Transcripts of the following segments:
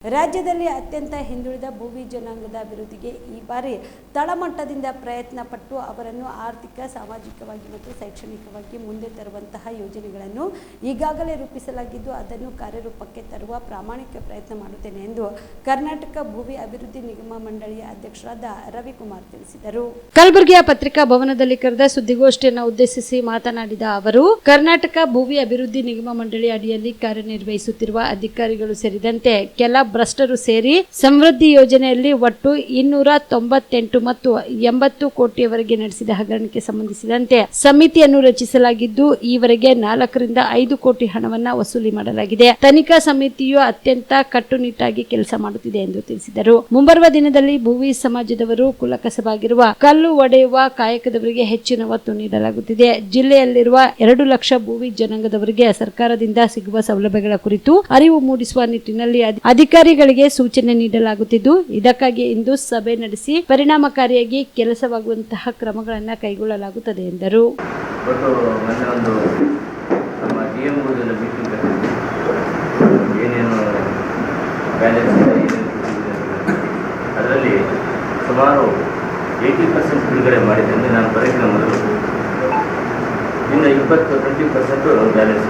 ರಾಜ್ಯದಲ್ಲಿ ಅತ್ಯಂತ ಹಿಂದುಳಿದ ಭೋವಿ ಜನಾಂಗದ ಅಭಿವೃದ್ಧಿಗೆ ಈ ಬಾರಿ ತಳಮಟ್ಟದಿಂದ ಪ್ರಯತ್ನ ಪಟ್ಟು ಅವರನ್ನು ಆರ್ಥಿಕ, ಸಾಮಾಜಿಕವಾಗಿ ಮತ್ತು ಶೈಕ್ಷಣಿಕವಾಗಿ ಮುಂದೆ ತರುವಂತಹ ಯೋಜನೆಗಳನ್ನು ಈಗಾಗಲೇ ರೂಪಿಸಲಾಗಿದ್ದು ಅದನ್ನು ಕಾರ್ಯರೂಪಕ್ಕೆ ತರುವ ಪ್ರಾಮಾಣಿಕ ಪ್ರಯತ್ನ ಮಾಡುತ್ತೇನೆ ಎಂದು ಕರ್ನಾಟಕ ಭೋವಿ ಅಭಿವೃದ್ಧಿ ನಿಗಮ ಮಂಡಳಿಯ ಅಧ್ಯಕ್ಷರಾದ ರವಿಕುಮಾರ್ ತಿಳಿಸಿದರು. ಕಲಬುರಗಿಯ ಪತ್ರಿಕಾ ಭವನದಲ್ಲಿ ಕರೆದ ಸುದ್ದಿಗೋಷ್ಠಿಯನ್ನು ಉದ್ದೇಶಿಸಿ ಮಾತನಾಡಿದ ಅವರು, ಕರ್ನಾಟಕ ಭೋವಿ ಅಭಿವೃದ್ಧಿ ನಿಗಮ ಮಂಡಳಿ ಅಡಿಯಲ್ಲಿ ಕಾರ್ಯನಿರ್ವಹಿಸುತ್ತಿರುವ ಅಧಿಕಾರಿಗಳು ಸೇರಿದಂತೆ ಕೆಲ ಭ್ರಷ್ಟರು ಸೇರಿ ಸಮೃದ್ಧಿ ಯೋಜನೆಯಲ್ಲಿ ಒಟ್ಟು 298 ಮತ್ತು 80 ಕೋಟಿಯವರೆಗೆ ನಡೆಸಿದ ಹಗರಣಕ್ಕೆ ಸಂಬಂಧಿಸಿದಂತೆ ಸಮಿತಿಯನ್ನು ರಚಿಸಲಾಗಿದ್ದು ಈವರೆಗೆ 4 ರಿಂದ 5 ಕೋಟಿ ಹಣವನ್ನ ವಸೂಲಿ ಮಾಡಲಾಗಿದೆ. ತನಿಖಾ ಸಮಿತಿಯು ಅತ್ಯಂತ ಕಟ್ಟುನಿಟ್ಟಾಗಿ ಕೆಲಸ ಮಾಡುತ್ತಿದೆ ಎಂದು ತಿಳಿಸಿದರು. ಮುಂಬರುವ ದಿನದಲ್ಲಿ ಭೋವಿ ಸಮಾಜದವರು ಕುಲಕಸಬಾಗಿರುವ ಕಲ್ಲು ಒಡೆಯುವ ಕಾಯಕದವರಿಗೆ ಹೆಚ್ಚಿನ ಒತ್ತು ನೀಡಲಾಗುತ್ತಿದೆ. ಜಿಲ್ಲೆಯಲ್ಲಿರುವ 2 ಲಕ್ಷ ಭೋವಿ ಜನಾಂಗದವರಿಗೆ ಸರ್ಕಾರದಿಂದ ಸಿಗುವ ಸೌಲಭ್ಯಗಳ ಕುರಿತು ಅರಿವು ಮೂಡಿಸುವ ನಿಟ್ಟಿನಲ್ಲಿ ಅಧಿಕಾರಿಗಳಿಗೆ ಸೂಚನೆ ನೀಡಲಾಗುತ್ತಿದ್ದು ಇದಕ್ಕಾಗಿ ಇಂದು ಸಭೆ ನಡೆಸಿ ಪರಿಣಾಮಕಾರಿಯಾಗಿ ಕೆಲಸವಾಗುವಂತಹ ಕ್ರಮಗಳನ್ನು ಕೈಗೊಳ್ಳಲಾಗುತ್ತದೆ ಎಂದರು. ಅದರಲ್ಲಿ ಸುಮಾರು 80% ಬಿಡುಗಡೆ ಮಾಡಿದೆ ಎಂದು ನಾನು ಬರೆದಿನ ಮೊದಲು ಇನ್ನು 20% ಬ್ಯಾಲೆನ್ಸ್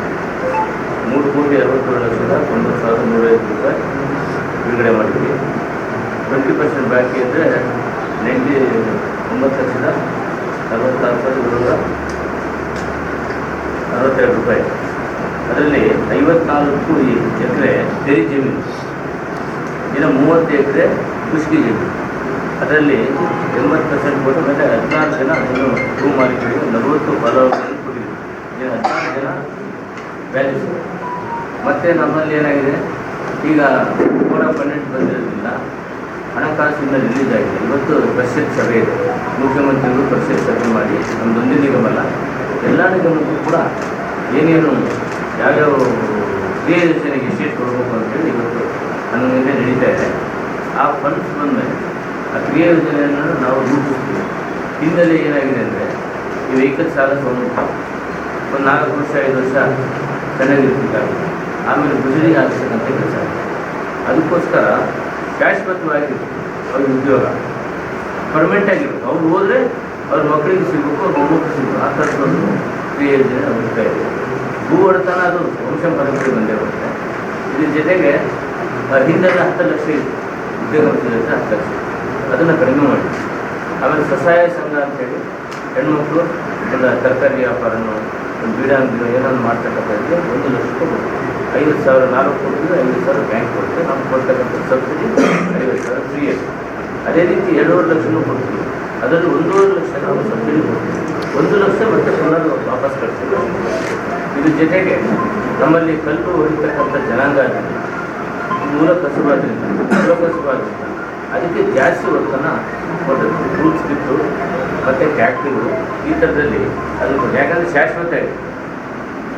3,67,90,105 ರೂಪಾಯಿ ಬಿಡುಗಡೆ ಮಾಡಿದ್ವಿ. 20% ಬಾಕಿ ಅಂದರೆ 9,46,46,762 ರೂಪಾಯಿ. ಅದರಲ್ಲಿ 54 ಎಕರೆ ತೆರಿ ಜಮೀನು, ಇನ್ನು 30 ಎಕರೆ ಕೃಷಿ ಜಮೀನು. ಅದರಲ್ಲಿ 80% ಕೊಟ್ಟ ಮೇಲೆ 16 ಜನ ಇನ್ನು ಭೂ ಮಾಲೀಕರಿಗೆ 40 ಫಲಾನುಭವಿಗಳನ್ನು ಕೊಟ್ಟಿದ್ವಿ. ಇನ್ನು 16 ಜನ ಬ್ಯಾಲೆನ್ಸ್. ಮತ್ತು ನಮ್ಮಲ್ಲಿ ಏನಾಗಿದೆ, ಈಗ ಕೋಡ್ ಆಫ್ ಕಂಡಕ್ಟ್ ಬಂದಿರೋದ್ರಿಂದ ಹಣಕಾಸಿಂದ ರಿಲೀಸ್ ಆಗಿದೆ. ಇವತ್ತು ಪರಿಷತ್ ಸಭೆ ಇದೆ, ಮುಖ್ಯಮಂತ್ರಿಗಳು ಪರಿಷತ್ ಸಭೆ ಮಾಡಿ ನಮ್ಮದೊಂದೇ ನಿಗಮಲ್ಲ ಎಲ್ಲ ನಿಗಮಕ್ಕೂ ಕೂಡ ಏನೇನು ಯಾವ್ಯಾವ ಕ್ರಿಯಾ ಯೋಜನೆಗೆ ಎಷ್ಟೇಟ್ ಕೊಡಬೇಕು ಅಂತೇಳಿ ಇವತ್ತು ಹನ್ನೊಂದನೇ ನಡೀತಾ ಇದೆ. ಆ ಫಂಡ್ಸ್ ಬಂದಮೇಲೆ ಆ ಕ್ರಿಯಾ ಯೋಜನೆಯನ್ನು ನಾವು ರೂಪಿಸ್ತೀವಿ. ಹಿಂದೆಲ್ಲ ಏನಾಗಿದೆ ಅಂದರೆ ಈ ವೆಹಿಕಲ್ ಸಾಲ ಸೌಲಭ್ಯ ಒಂದು 4 ವರ್ಷ 5 ವರ್ಷ ಚೆನ್ನಾಗಿರ್ಬೇಕಾಗುತ್ತೆ, ಆಮೇಲೆ ಗುಜರಿಗೆ ಆಗ್ತಕ್ಕಂಥ ಕೆಲಸ ಆಗುತ್ತೆ. ಅದಕ್ಕೋಸ್ಕರ ಶಾಶ್ವತವಾಗಿರುತ್ತೆ ಅವ್ರಿಗೆ ಉದ್ಯೋಗ, ಪರ್ಮನೆಂಟ್ ಆಗಿರುತ್ತೆ. ಅವ್ರು ಹೋದರೆ ಅವ್ರ ಮಕ್ಕಳಿಗೆ ಸಿಗಬೇಕು, ಅವ್ರ ಮೊಮ್ಮಕ್ಕಳು ಸಿಗಬೇಕು. ಆ ಥರದೊಂದು ಕ್ರಿಯೆ ಯೋಜನೆ ಹುಡುಕ್ತಾ ಇದೆ. ಭೂ ಒಡೆತನ ಅದು ವಂಶ ಪರಂಪರೆ ಬಂದೇ ಬರುತ್ತೆ. ಇದ್ರ ಜೊತೆಗೆ ಹಿಂದೆಲ್ಲ 10 ಲಕ್ಷ ಉದ್ಯೋಗ 10 ಲಕ್ಷ, ಅದನ್ನು ಕಡಿಮೆ ಮಾಡಿ ಆಮೇಲೆ ಸ್ವಸಹಾಯ ಸಂಘ ಅಂತೇಳಿ ಹೆಣ್ಮಕ್ಳು ಒಂದು ತರಕಾರಿ ವ್ಯಾಪಾರನೋ ಒಂದು ಬೀಡ ಅಂಗಡಿನೋ ಏನಾದ್ರು ಮಾಡ್ತಕ್ಕಂಥದ್ದು 1 ಲಕ್ಷ ರೂಪಾಯಿ 50,000 ನಾವು ಕೊಡ್ತೀವಿ, 50,000 ಬ್ಯಾಂಕ್ ಕೊಡ್ತೀವಿ. ನಾವು ಕೊಡ್ತಕ್ಕಂಥ ಸಬ್ಸಿಡಿ 50,000 ಫ್ರೀ ಇದೆ. ಅದೇ ರೀತಿ 2.5 ಲಕ್ಷನೂ ಕೊಡ್ತೀವಿ. ಅದರಲ್ಲಿ 1.5 ಲಕ್ಷ ನಾವು ಸಬ್ಸಿಡಿ ಕೊಡ್ತೀವಿ, 1 ಲಕ್ಷ ಮತ್ತೆ ಪುನಃ ವಾಪಸ್ ಕಟ್ತೀವಿ. ಇದ್ರ ಜೊತೆಗೆ ನಮ್ಮಲ್ಲಿ ಕಲ್ಲು ಹೊಡಿತಕ್ಕಂಥ ಜನಾಂಗ ಮೂಲ ಕಸುಬಾದ್ರಿಂದ ಅದಕ್ಕೆ ಜಾಸ್ತಿ ಒತ್ತನ್ನು ಕೊಟ್ಟದ್ದು. ಫ್ರೂಟ್ಸ್ ಬಿಟ್ಟು ಮತ್ತು ಫ್ಯಾಕ್ಟ್ರಿಗಳು ಈ ಥರದಲ್ಲಿ ಅದು ಯಾಕಂದರೆ ಶಾಶ್ವತ ಇದೆ.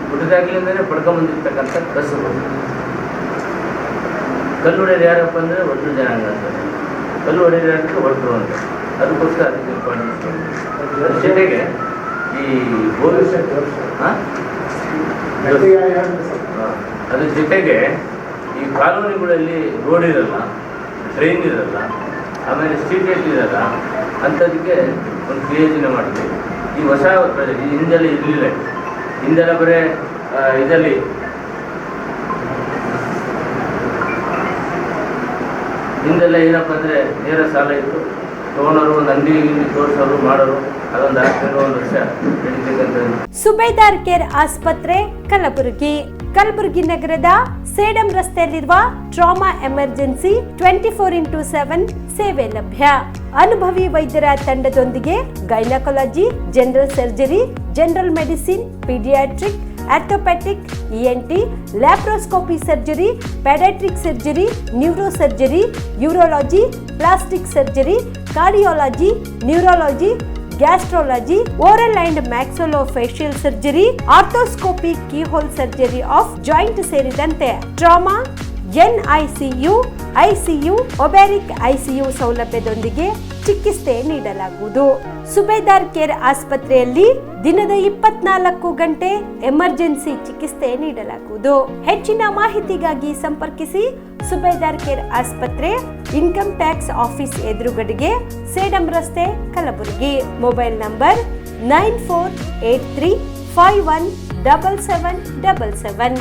ಹುಟ್ಟಿದಾಗಲಿಂದಲೇ ಪಡ್ಕೊಂಬಂದಿರ್ತಕ್ಕಂಥ ಕಸುಬು. ಕಲ್ಲು ಹೊಡೆಯೋದು ಯಾರಪ್ಪ ಅಂದರೆ ಒಟ್ಟು ಜನಾಂಗ ಅಂತಾರೆ, ಕಲ್ಲು ಹೊಡೆಯೋದು ಯಾರಂದರೆ ಒಟ್ಟರು ಅಂತ. ಅದಕ್ಕೋಸ್ಕರ ಅದಕ್ಕೆ ಇಂಪಾರ್ಟೆನ್ಸ್. ಅದ್ರ ಜೊತೆಗೆ ಈ ಅದ್ರ ಜೊತೆಗೆ ಈ ಕಾಲೋನಿಗಳಲ್ಲಿ ರೋಡ್ ಇರಲ್ಲ, ಟ್ರೈನ್ ಇರಲ್ಲ, ಆಮೇಲೆ ಸ್ಟ್ರೀಟ್ ಲೈಟ್ ಇರಲ್ಲ, ಅಂಥದಕ್ಕೆ ಒಂದು ಕ್ರಿಯೋಜನೆ ಮಾಡ್ತೀವಿ. ಈ ಹೊಸ ಈ ಹಿಂದೆಲ್ಲ ಇರಲಿಲ್ಲ. ಹಿಂದೆಲ್ಲ ಬರೀ ಇದರಲ್ಲಿ ಹಿಂದೆಲ್ಲ ಏನಪ್ಪ ಅಂದರೆ ನೇರ ಸಾಲ ಇತ್ತು, ತೊಗೊಂಡವರು ಒಂದು ಅಂಗಡಿ ತೋರಿಸೋರು ಮಾಡೋರು, ಅದೊಂದು 1 ವರ್ಷ ನಡೀತಕ್ಕಂಥದ್ದು. ಸುಬೇದಾರ್ ಕೇರ್ ಆಸ್ಪತ್ರೆ ಕಲಬುರಗಿ. ಕಲಬುರಗಿ ನಗರದ ಸೇಡಂ ರಸ್ತೆಯಲ್ಲಿರುವ ಟ್ರಾಮಾ ಎಮರ್ಜೆನ್ಸಿ 24x7 ಸೇವೆ ಲಭ್ಯ. ಅನುಭವಿ ವೈದ್ಯರ ತಂಡದೊಂದಿಗೆ gynaecology, general surgery, general medicine, paediatric, orthopaedic, ENT, laparoscopy surgery, paediatric surgery, neuro surgery, urology, plastic surgery, cardiology, neurology, gastrology, oral and maxillofacial surgery, arthroscopy, keyhole surgery of joint ಸೇರಿದಂತೆ trauma, NICU, ICU, ಒಬ್ಯಾರಿಕ್ ICU ಸೌಲಭ್ಯದೊಂದಿಗೆ ಚಿಕಿತ್ಸೆ ನೀಡಲಾಗುವುದು. ಸುಬೇದಾರ್ care ಆಸ್ಪತ್ರೆಯಲ್ಲಿ ದಿನದ 24 ಗಂಟೆ emergency ಚಿಕಿತ್ಸೆ ನೀಡಲಾಗುವುದು. ಹೆಚ್ಚಿನ ಮಾಹಿತಿಗಾಗಿ ಸಂಪರ್ಕಿಸಿ ಸುಬೇದಾರ್ ಕೇರ್ ಆಸ್ಪತ್ರೆ, ಇನ್ಕಮ್ ಟ್ಯಾಕ್ಸ್ ಆಫೀಸ್ ಎದುರುಗಡೆಗೆ, ಸೇಡಂ ರಸ್ತೆ, ಕಲಬುರಗಿ. Mobile number 9483517777.